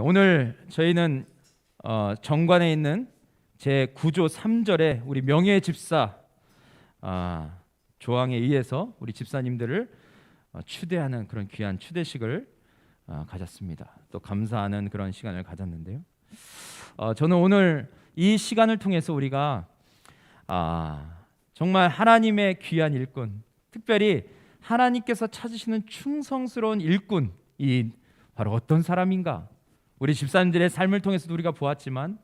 오늘 저희는 정관에 있는 제 9조 3절에 우리 명예 집사 조항에 의해서 우리 집사님들을 추대하는 그런 귀한 추대식을 가졌습니다. 또 감사하는 그런 시간을 가졌는데요. 저는 오늘 이 시간을 통해서 우리가 정말 하나님의 귀한 일꾼, 특별히 하나님께서 찾으시는 충성스러운 일꾼이 바로 어떤 사람인가? 우리 집사님들의 삶을 통해서도 우리가 보았지만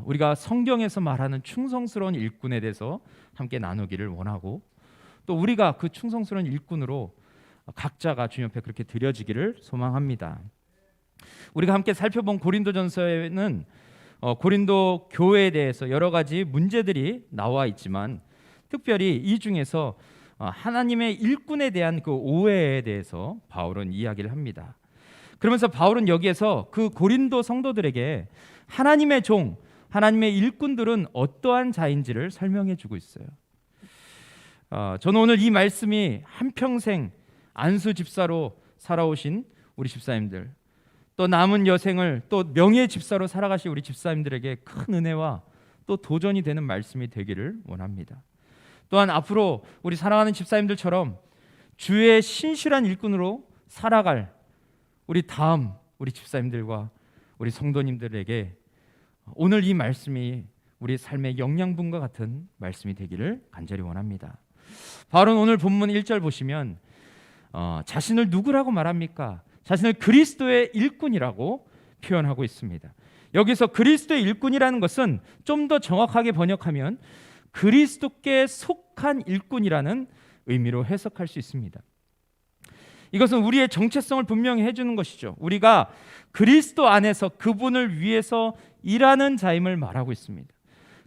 우리가 성경에서 말하는 충성스러운 일꾼에 대해서 함께 나누기를 원하고, 또 우리가 그 충성스러운 일꾼으로 각자가 주님 옆에 그렇게 드려지기를 소망합니다. 우리가 함께 살펴본 고린도전서에는 고린도 교회에 대해서 여러 가지 문제들이 나와 있지만, 특별히 이 중에서 하나님의 일꾼에 대한 그 오해에 대해서 바울은 이야기를 합니다. 그러면서 바울은 여기에서 그 고린도 성도들에게 하나님의 종, 하나님의 일꾼들은 어떠한 자인지를 설명해 주고 있어요. 저는 오늘 이 말씀이 한평생 안수 집사로 살아오신 우리 집사님들, 또 남은 여생을 또 명예 집사로 살아가실 우리 집사님들에게 큰 은혜와 또 도전이 되는 말씀이 되기를 원합니다. 또한 앞으로 우리 사랑하는 집사님들처럼 주의 신실한 일꾼으로 살아갈 우리 다음 우리 집사님들과 우리 성도님들에게 오늘 이 말씀이 우리 삶의 영양분과 같은 말씀이 되기를 간절히 원합니다. 바울은 오늘 본문 1절 보시면 자신을 누구라고 말합니까? 자신을 그리스도의 일꾼이라고 표현하고 있습니다. 여기서 그리스도의 일꾼이라는 것은 좀 더 정확하게 번역하면 그리스도께 속한 일꾼이라는 의미로 해석할 수 있습니다. 이것은 우리의 정체성을 분명히 해주는 것이죠. 우리가 그리스도 안에서 그분을 위해서 일하는 자임을 말하고 있습니다.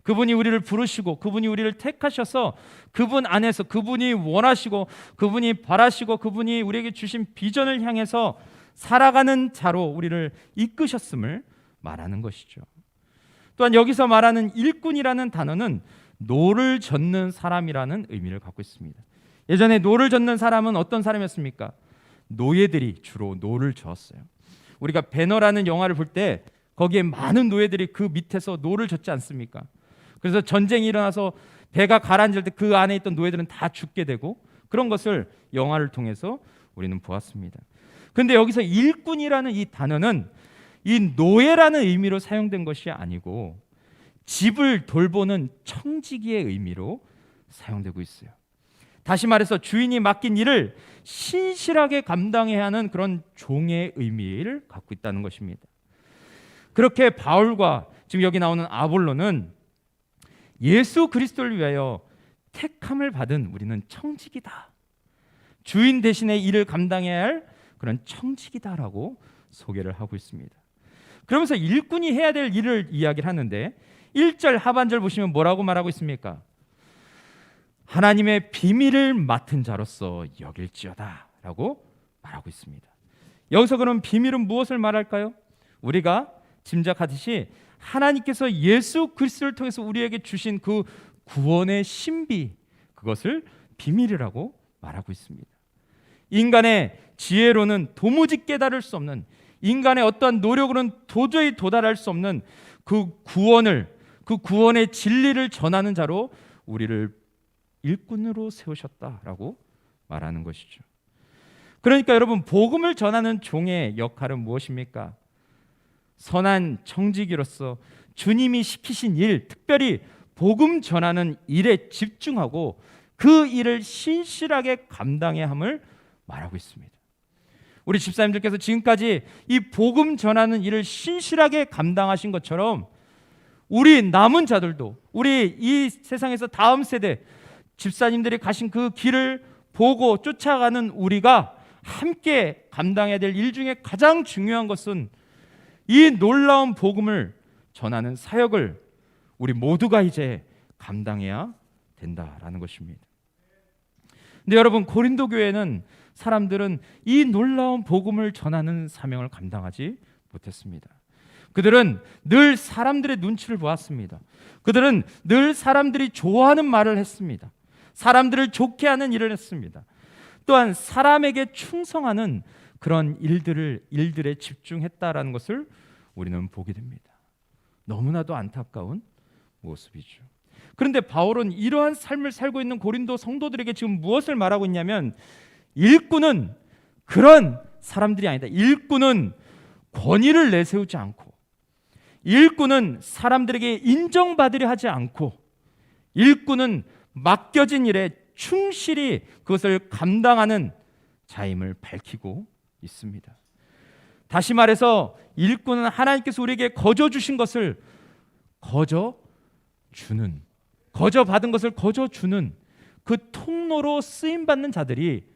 그분이 우리를 부르시고 그분이 우리를 택하셔서 그분 안에서 그분이 원하시고 그분이 바라시고 그분이 우리에게 주신 비전을 향해서 살아가는 자로 우리를 이끄셨음을 말하는 것이죠. 또한 여기서 말하는 일꾼이라는 단어는 노를 젓는 사람이라는 의미를 갖고 있습니다. 예전에 노를 젓는 사람은 어떤 사람이었습니까? 노예들이 주로 노를 저었어요. 우리가 배너라는 영화를 볼 때 거기에 많은 노예들이 그 밑에서 노를 젓지 않습니까? 그래서 전쟁이 일어나서 배가 가라앉을 때 그 안에 있던 노예들은 다 죽게 되고, 그런 것을 영화를 통해서 우리는 보았습니다. 그런데 여기서 일꾼이라는 이 단어는 이 노예라는 의미로 사용된 것이 아니고 집을 돌보는 청지기의 의미로 사용되고 있어요. 다시 말해서 주인이 맡긴 일을 신실하게 감당해야 하는 그런 종의 의미를 갖고 있다는 것입니다. 그렇게 바울과 지금 여기 나오는 아볼로는 예수 그리스도를 위하여 택함을 받은 우리는 청지기다, 주인 대신에 일을 감당해야 할 그런 청지기다라고 소개를 하고 있습니다. 그러면서 일꾼이 해야 될 일을 이야기를 하는데 1절 하반절 보시면 뭐라고 말하고 있습니까? 하나님의 비밀을 맡은 자로서 여길지어다 라고 말하고 있습니다. 여기서 그럼 비밀은 무엇을 말할까요? 우리가 짐작하듯이 하나님께서 예수 그리스도를 통해서 우리에게 주신 그 구원의 신비, 그것을 비밀이라고 말하고 있습니다. 인간의 지혜로는 도무지 깨달을 수 없는, 인간의 어떠한 노력으로는 도저히 도달할 수 없는 그 구원의 진리를 전하는 자로 우리를 일꾼으로 세우셨다라고 말하는 것이죠. 그러니까 여러분, 복음을 전하는 종의 역할은 무엇입니까? 선한 청지기로서 주님이 시키신 일, 특별히 복음 전하는 일에 집중하고 그 일을 신실하게 감당해야 함을 말하고 있습니다. 우리 집사님들께서 지금까지 이 복음 전하는 일을 신실하게 감당하신 것처럼 우리 남은 자들도, 우리 이 세상에서 다음 세대 집사님들이 가신 그 길을 보고 쫓아가는 우리가 함께 감당해야 될 일 중에 가장 중요한 것은 이 놀라운 복음을 전하는 사역을 우리 모두가 이제 감당해야 된다라는 것입니다. 근데 여러분, 고린도 교회는 사람들은 이 놀라운 복음을 전하는 사명을 감당하지 못했습니다. 그들은 늘 사람들의 눈치를 보았습니다. 그들은 늘 사람들이 좋아하는 말을 했습니다. 사람들을 좋게 하는 일을 했습니다. 또한 사람에게 충성하는 그런 일들에 집중했다라는 것을 우리는 보게 됩니다. 너무나도 안타까운 모습이죠. 그런데 바울은 이러한 삶을 살고 있는 고린도 성도들에게 지금 무엇을 말하고 있냐면, 일꾼은 그런 사람들이 아니다. 일꾼은 권위를 내세우지 않고, 일꾼은 사람들에게 인정받으려 하지 않고, 일꾼은 맡겨진 일에 충실히 그것을 감당하는 자임을 밝히고 있습니다. 다시 말해서 일꾼은 하나님께서 우리에게 거저 주신 것을 거저받은 것을 거저주는 그 통로로 쓰임받는 자들이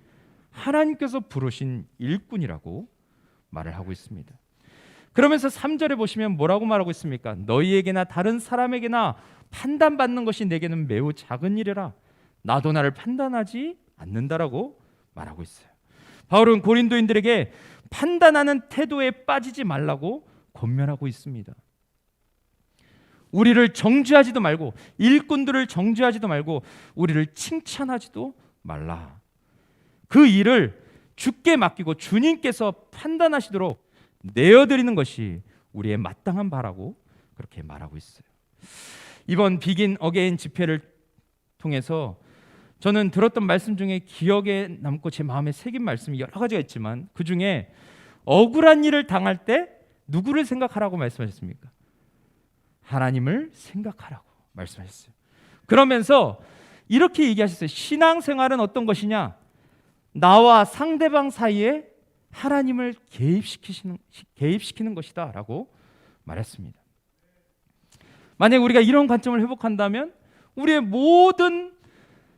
하나님께서 부르신 일꾼이라고 말을 하고 있습니다. 그러면서 3절에 보시면 뭐라고 말하고 있습니까? 너희에게나 다른 사람에게나 판단받는 것이 내게는 매우 작은 일이라 나도 나를 판단하지 않는다라고 말하고 있어요. 바울은 고린도인들에게 판단하는 태도에 빠지지 말라고 권면하고 있습니다. 우리를 정죄하지도 말고, 일꾼들을 정죄하지도 말고, 우리를 칭찬하지도 말라. 그 일을 주께 맡기고 주님께서 판단하시도록 내어드리는 것이 우리의 마땅한 바라고 그렇게 말하고 있어요. 이번 비긴 어게인 집회를 통해서 저는 들었던 말씀 중에 기억에 남고 제 마음에 새긴 말씀이 여러 가지가 있지만, 그 중에 억울한 일을 당할 때 누구를 생각하라고 말씀하셨습니까? 하나님을 생각하라고 말씀하셨어요. 그러면서 이렇게 얘기하셨어요. 신앙생활은 어떤 것이냐? 나와 상대방 사이에 하나님을 개입시키는 것이다 라고 말했습니다. 만약 우리가 이런 관점을 회복한다면 우리의 모든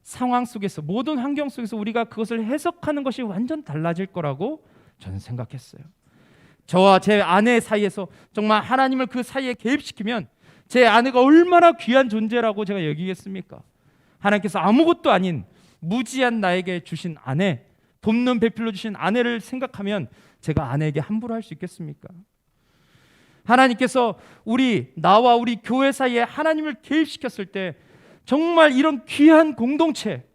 상황 속에서, 모든 환경 속에서 우리가 그것을 해석하는 것이 완전 달라질 거라고 저는 생각했어요. 저와 제 아내 사이에서 정말 하나님을 그 사이에 개입시키면 제 아내가 얼마나 귀한 존재라고 제가 여기겠습니까? 하나님께서 아무것도 아닌 무지한 나에게 주신 아내, 돕는 배필로 주신 아내를 생각하면 제가 아내에게 함부로 할 수 있겠습니까? 하나님께서 나와 우리 교회 사이에 하나님을 개입시켰을 때 정말 이런 귀한 공동체,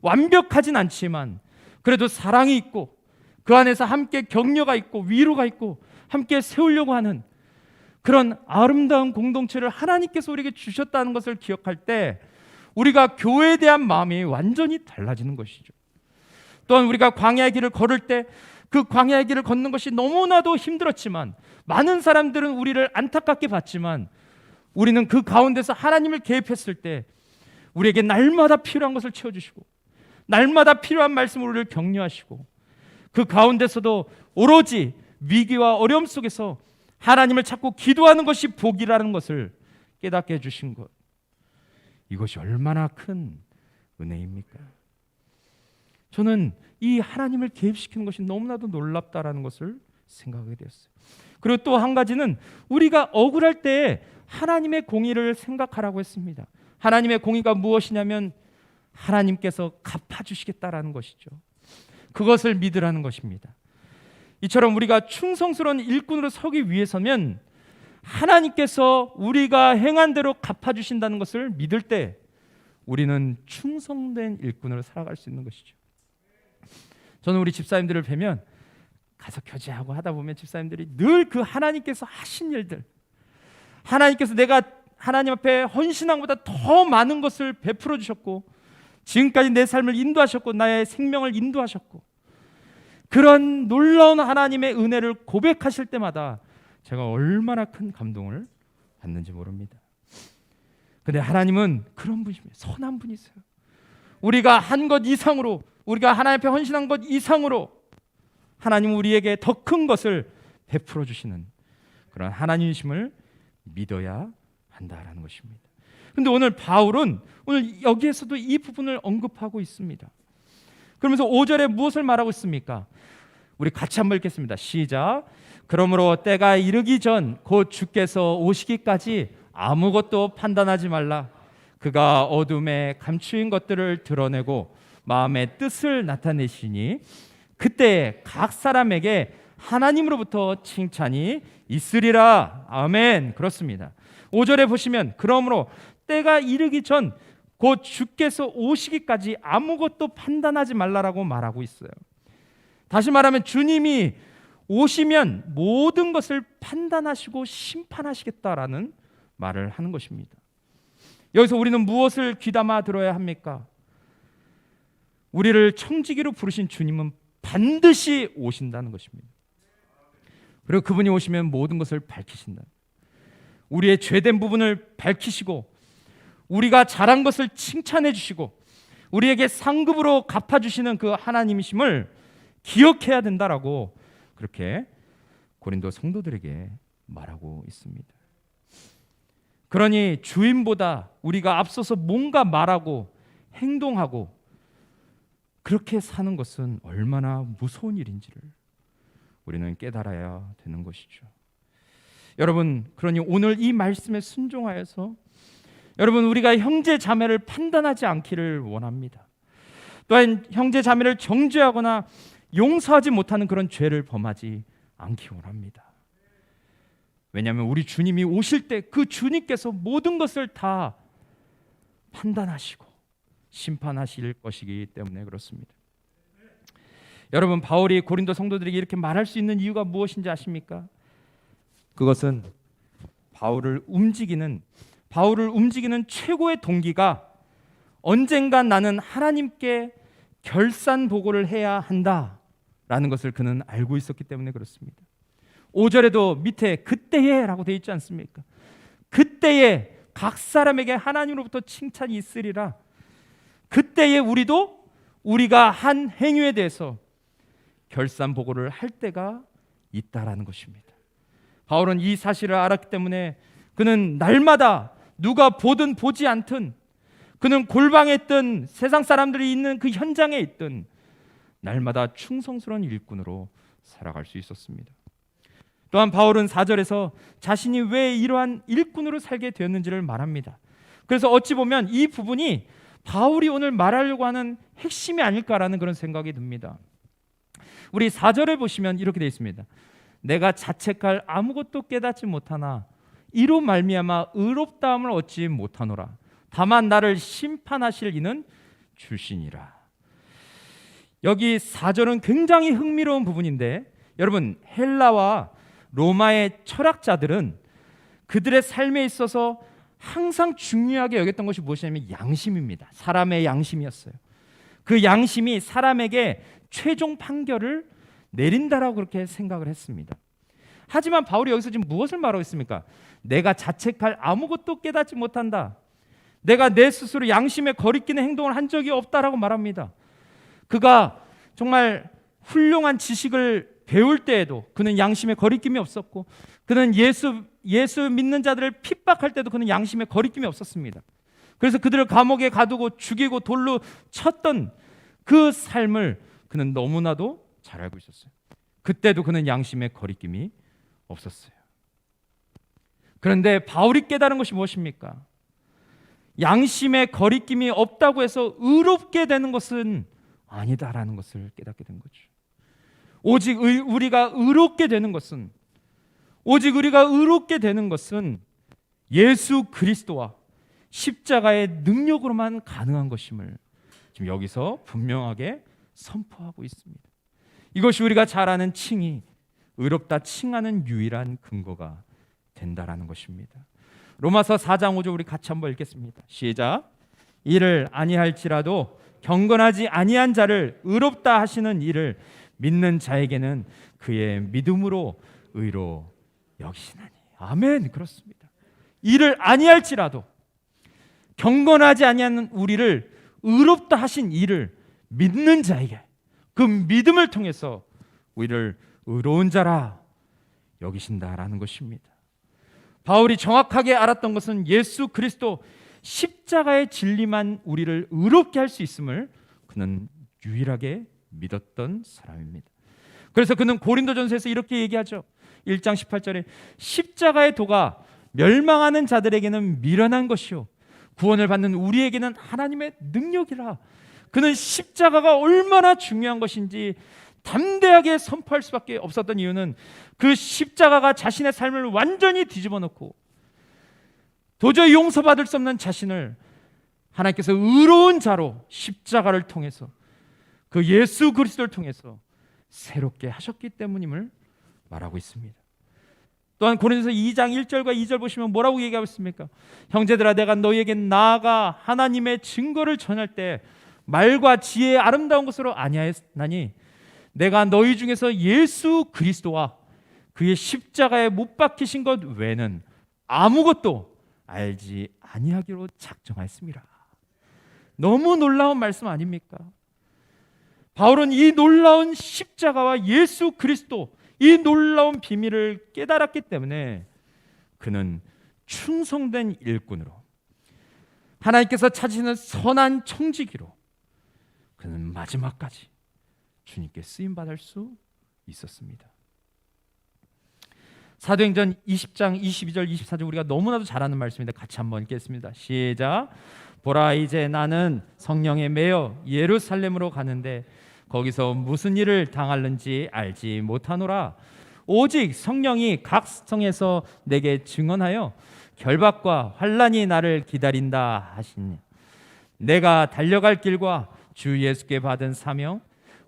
완벽하진 않지만 그래도 사랑이 있고 그 안에서 함께 격려가 있고 위로가 있고 함께 세우려고 하는 그런 아름다운 공동체를 하나님께서 우리에게 주셨다는 것을 기억할 때 우리가 교회에 대한 마음이 완전히 달라지는 것이죠. 또한 우리가 광야의 길을 걸을 때 그 광야의 길을 걷는 것이 너무나도 힘들었지만, 많은 사람들은 우리를 안타깝게 봤지만, 우리는 그 가운데서 하나님을 개입했을 때 우리에게 날마다 필요한 것을 채워주시고 날마다 필요한 말씀으로 우리를 격려하시고, 그 가운데서도 오로지 위기와 어려움 속에서 하나님을 찾고 기도하는 것이 복이라는 것을 깨닫게 해주신 것, 이것이 얼마나 큰 은혜입니까? 저는 이 하나님을 개입시키는 것이 너무나도 놀랍다라는 것을 생각하게 되었어요. 그리고 또 한 가지는 우리가 억울할 때 하나님의 공의를 생각하라고 했습니다. 하나님의 공의가 무엇이냐면 하나님께서 갚아주시겠다라는 것이죠. 그것을 믿으라는 것입니다. 이처럼 우리가 충성스러운 일꾼으로 서기 위해서면 하나님께서 우리가 행한 대로 갚아주신다는 것을 믿을 때 우리는 충성된 일꾼으로 살아갈 수 있는 것이죠. 저는 우리 집사님들을 뵈면 가서 교제하고 하다 보면 집사님들이 늘 그 하나님께서 하신 일들, 하나님께서 내가 하나님 앞에 헌신한 것보다 더 많은 것을 베풀어 주셨고 지금까지 내 삶을 인도하셨고 나의 생명을 인도하셨고, 그런 놀라운 하나님의 은혜를 고백하실 때마다 제가 얼마나 큰 감동을 받는지 모릅니다. 근데 하나님은 그런 분이십니다. 선한 분이세요. 우리가 한 것 이상으로, 우리가 하나님 앞에 헌신한 것 이상으로 하나님은 우리에게 더 큰 것을 베풀어 주시는 그런 하나님이심을 믿어야 한다라는 것입니다. 그런데 오늘 바울은 오늘 여기에서도 이 부분을 언급하고 있습니다. 그러면서 5절에 무엇을 말하고 있습니까? 우리 같이 한번 읽겠습니다. 시작. 그러므로 때가 이르기 전 곧 주께서 오시기까지 아무것도 판단하지 말라. 그가 어둠에 감추인 것들을 드러내고 마음의 뜻을 나타내시니 그때 각 사람에게 하나님으로부터 칭찬이 있으리라. 아멘. 그렇습니다. 5절에 보시면 그러므로 때가 이르기 전 곧 주께서 오시기까지 아무것도 판단하지 말라라고 말하고 있어요. 다시 말하면 주님이 오시면 모든 것을 판단하시고 심판하시겠다라는 말을 하는 것입니다. 여기서 우리는 무엇을 귀담아 들어야 합니까? 우리를 청지기로 부르신 주님은 반드시 오신다는 것입니다. 그리고 그분이 오시면 모든 것을 밝히신다. 우리의 죄된 부분을 밝히시고 우리가 잘한 것을 칭찬해 주시고 우리에게 상급으로 갚아주시는 그 하나님이심을 기억해야 된다라고 그렇게 고린도 성도들에게 말하고 있습니다. 그러니 주인보다 우리가 앞서서 뭔가 말하고 행동하고 그렇게 사는 것은 얼마나 무서운 일인지를 우리는 깨달아야 되는 것이죠. 여러분, 그러니 오늘 이 말씀에 순종하여서 여러분, 우리가 형제 자매를 판단하지 않기를 원합니다. 또한 형제 자매를 정죄하거나 용서하지 못하는 그런 죄를 범하지 않기 원합니다. 왜냐하면 우리 주님이 오실 때 그 주님께서 모든 것을 다 판단하시고 심판하실 것이기 때문에 그렇습니다. 여러분, 바울이 고린도 성도들에게 이렇게 말할 수 있는 이유가 무엇인지 아십니까? 그것은 바울을 움직이는 최고의 동기가 언젠가 나는 하나님께 결산 보고를 해야 한다라는 것을 그는 알고 있었기 때문에 그렇습니다. 5절에도 밑에 그때에 라고 되어 있지 않습니까? 그때에 각 사람에게 하나님으로부터 칭찬이 있으리라. 그때에 우리가 한 행위에 대해서 결산 보고를 할 때가 있다라는 것입니다. 바울은 이 사실을 알았기 때문에 그는 날마다 누가 보든 보지 않든 그는 골방에 있든 세상 사람들이 있는 그 현장에 있든 날마다 충성스러운 일꾼으로 살아갈 수 있었습니다. 또한 바울은 4절에서 자신이 왜 이러한 일꾼으로 살게 되었는지를 말합니다. 그래서 어찌 보면 이 부분이 바울이 오늘 말하려고 하는 핵심이 아닐까라는 그런 생각이 듭니다. 우리 4절을 보시면 이렇게 되어 있습니다. 내가 자책할 아무것도 깨닫지 못하나 이로 말미암아 의롭다함을 얻지 못하노라. 다만 나를 심판하실 이는 주시니라. 여기 4절은 굉장히 흥미로운 부분인데 여러분, 헬라와 로마의 철학자들은 그들의 삶에 있어서 항상 중요하게 여겼던 것이 무엇이냐면 양심입니다. 사람의 양심이었어요. 그 양심이 사람에게 최종 판결을 내린다라고 그렇게 생각을 했습니다. 하지만 바울이 여기서 지금 무엇을 말하고 있습니까? 내가 자책할 아무것도 깨닫지 못한다. 내가 내 스스로 양심에 거리끼는 행동을 한 적이 없다라고 말합니다. 그가 정말 훌륭한 지식을 배울 때에도 그는 양심에 거리낌이 없었고 그는 예수 믿는 자들을 핍박할 때도 그는 양심에 거리낌이 없었습니다. 그래서 그들을 감옥에 가두고 죽이고 돌로 쳤던 그 삶을 그는 너무나도 잘 알고 있었어요. 그때도 그는 양심에 거리낌이 없었어요. 그런데 바울이 깨달은 것이 무엇입니까? 양심에 거리낌이 없다고 해서 의롭게 되는 것은 아니다라는 것을 깨닫게 된 거죠. 오직 우리가 의롭게 되는 것은 예수 그리스도와 십자가의 능력으로만 가능한 것임을 지금 여기서 분명하게 선포하고 있습니다. 이것이 우리가 잘 아는 칭이 의롭다 칭하는 유일한 근거가 된다라는 것입니다. 로마서 4장 5절 우리 같이 한번 읽겠습니다. 시작. 이를 아니할지라도 경건하지 아니한 자를 의롭다 하시는 이를 믿는 자에게는 그의 믿음으로 의로 여기시나니. 아멘. 그렇습니다. 이를 아니할지라도 경건하지 아니한 우리를 의롭다 하신 이를 믿는 자에게 그 믿음을 통해서 우리를 의로운 자라 여기신다라는 것입니다. 바울이 정확하게 알았던 것은 예수 그리스도 십자가의 진리만 우리를 의롭게 할 수 있음을 그는 유일하게 믿었던 사람입니다. 그래서 그는 고린도전서에서 이렇게 얘기하죠. 1장 18절에 십자가의 도가 멸망하는 자들에게는 미련한 것이요 구원을 받는 우리에게는 하나님의 능력이라. 그는 십자가가 얼마나 중요한 것인지 담대하게 선포할 수밖에 없었던 이유는 그 십자가가 자신의 삶을 완전히 뒤집어 놓고 도저히 용서받을 수 없는 자신을 하나님께서 의로운 자로 십자가를 통해서 그 예수 그리스도를 통해서 새롭게 하셨기 때문임을 말하고 있습니다. 또한 고린도서 2장 1절과 2절 보시면 뭐라고 얘기하고 있습니까? 형제들아, 내가 너희에게 나아가 하나님의 증거를 전할 때 말과 지혜의 아름다운 것으로 아니하였나니 내가 너희 중에서 예수 그리스도와 그의 십자가에 못 박히신 것 외에는 아무것도 알지 아니하기로 작정하였습니다. 너무 놀라운 말씀 아닙니까? 바울은 이 놀라운 십자가와 예수 그리스도, 이 놀라운 비밀을 깨달았기 때문에 그는 충성된 일꾼으로, 하나님께서 찾으시는 선한 청지기로 그는 마지막까지 주님께 쓰임받을 수 있었습니다. 사도행전 20장 22절 24절 우리가 너무나도 잘 아는 말씀인데 같이 한번 읽겠습니다. 시작. 보라, 이제 나는 성령에 매여 예루살렘으로 가는데 거기서 무슨 일을 당할는지 알지 못하노라. 오직 성령이 각 성에서 내게 증언하여 결박과 환난이 나를 기다린다 하시니 내가 달려갈 길과 주 예수께 받은 사명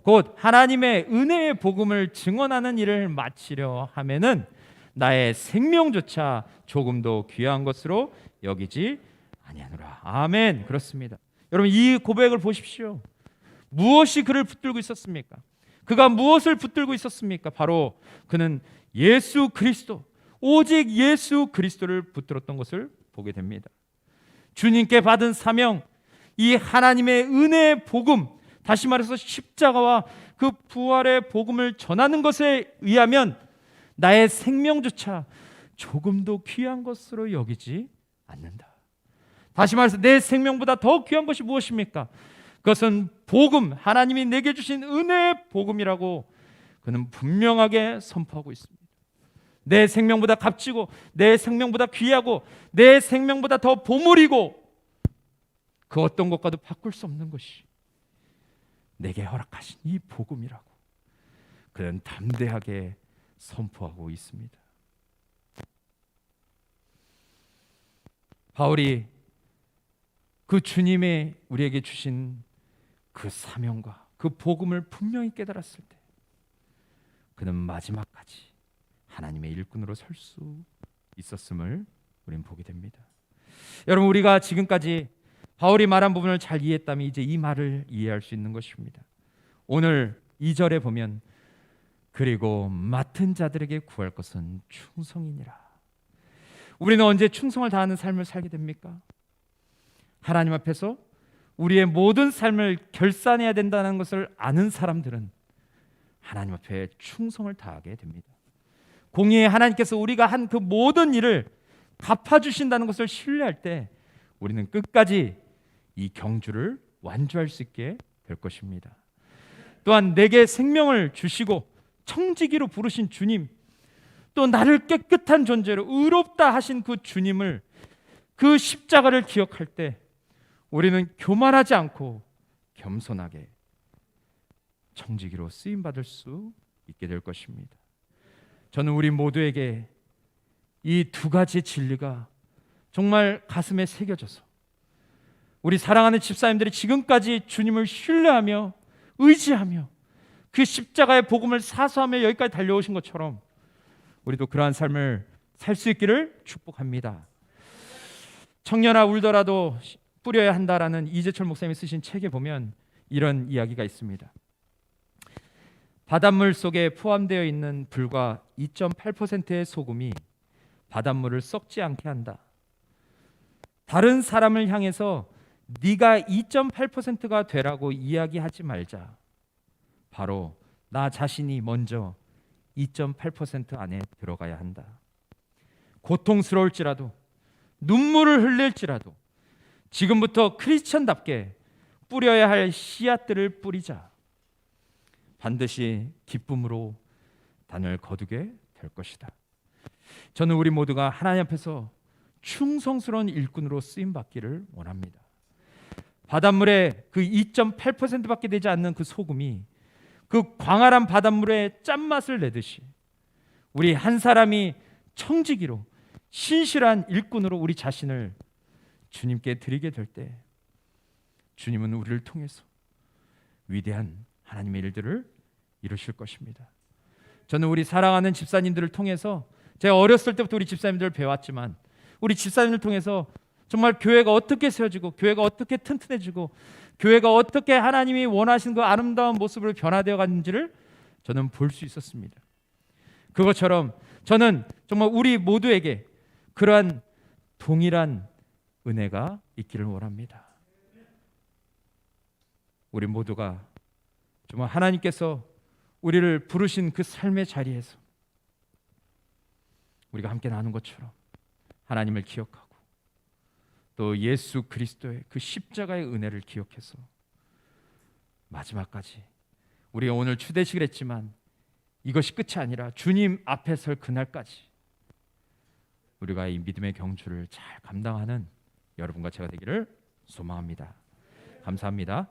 곧 하나님의 은혜의 복음을 증언하는 일을 마치려 하면은 나의 생명조차 조금도 귀한 것으로 여기지 아니하노라. 아멘. 그렇습니다. 여러분, 이 고백을 보십시오. 무엇이 그를 붙들고 있었습니까? 그가 무엇을 붙들고 있었습니까? 바로 그는 예수 그리스도, 오직 예수 그리스도를 붙들었던 것을 보게 됩니다. 주님께 받은 사명, 이 하나님의 은혜의 복음, 다시 말해서 십자가와 그 부활의 복음을 전하는 것에 의하면 나의 생명조차 조금도 귀한 것으로 여기지 않는다. 다시 말해서 내 생명보다 더 귀한 것이 무엇입니까? 그것은 복음, 하나님이 내게 주신 은혜의 복음이라고 그는 분명하게 선포하고 있습니다. 내 생명보다 값지고 내 생명보다 귀하고 내 생명보다 더 보물이고 그 어떤 것과도 바꿀 수 없는 것이 내게 허락하신 이 복음이라고 그는 담대하게 선포하고 있습니다. 바울이 그 주님의 우리에게 주신 그 사명과 그 복음을 분명히 깨달았을 때 그는 마지막까지 하나님의 일꾼으로 설 수 있었음을 우리는 보게 됩니다. 여러분, 우리가 지금까지 바울이 말한 부분을 잘 이해했다면 이제 이 말을 이해할 수 있는 것입니다. 오늘 2절에 보면 그리고 맡은 자들에게 구할 것은 충성이니라. 우리는 언제 충성을 다하는 삶을 살게 됩니까? 하나님 앞에서 우리의 모든 삶을 결산해야 된다는 것을 아는 사람들은 하나님 앞에 충성을 다하게 됩니다. 공의의 하나님께서 우리가 한 그 모든 일을 갚아주신다는 것을 신뢰할 때 우리는 끝까지 이 경주를 완주할 수 있게 될 것입니다. 또한 내게 생명을 주시고 청지기로 부르신 주님, 또 나를 깨끗한 존재로 의롭다 하신 그 주님을, 그 십자가를 기억할 때 우리는 교만하지 않고 겸손하게 청지기로 쓰임받을 수 있게 될 것입니다. 저는 우리 모두에게 이 두 가지 진리가 정말 가슴에 새겨져서 우리 사랑하는 집사님들이 지금까지 주님을 신뢰하며 의지하며 그 십자가의 복음을 사수하며 여기까지 달려오신 것처럼 우리도 그러한 삶을 살 수 있기를 축복합니다. 청년아 울더라도 뿌려야 한다라는 이재철 목사님이 쓰신 책에 보면 이런 이야기가 있습니다. 바닷물 속에 포함되어 있는 불과 2.8%의 소금이 바닷물을 썩지 않게 한다. 다른 사람을 향해서 네가 2.8%가 되라고 이야기하지 말자. 바로 나 자신이 먼저 2.8% 안에 들어가야 한다. 고통스러울지라도 눈물을 흘릴지라도 지금부터 크리스천답게 뿌려야 할 씨앗들을 뿌리자. 반드시 기쁨으로 단을 거두게 될 것이다. 저는 우리 모두가 하나님 앞에서 충성스러운 일꾼으로 쓰임 받기를 원합니다. 바닷물에 그 2.8%밖에 되지 않는 그 소금이 그 광활한 바닷물에 짠맛을 내듯이 우리 한 사람이 청지기로 신실한 일꾼으로 우리 자신을 주님께 드리게 될 때 주님은 우리를 통해서 위대한 하나님의 일들을 이루실 것입니다. 저는 우리 사랑하는 집사님들을 통해서 제가 어렸을 때부터 우리 집사님들을 배웠지만 우리 집사님을 통해서 정말 교회가 어떻게 세워지고 교회가 어떻게 튼튼해지고 교회가 어떻게 하나님이 원하시는 그 아름다운 모습으로 변화되어 가는지를 저는 볼 수 있었습니다. 그것처럼 저는 정말 우리 모두에게 그러한 동일한 은혜가 있기를 원합니다. 우리 모두가 정말 하나님께서 우리를 부르신 그 삶의 자리에서 우리가 함께 나눈 것처럼 하나님을 기억하고 또 예수 그리스도의 그 십자가의 은혜를 기억해서 마지막까지 우리가 오늘 추대식을 했지만 이것이 끝이 아니라 주님 앞에 설 그날까지 우리가 이 믿음의 경주를 잘 감당하는 여러분과 제가 되기를 소망합니다. 감사합니다.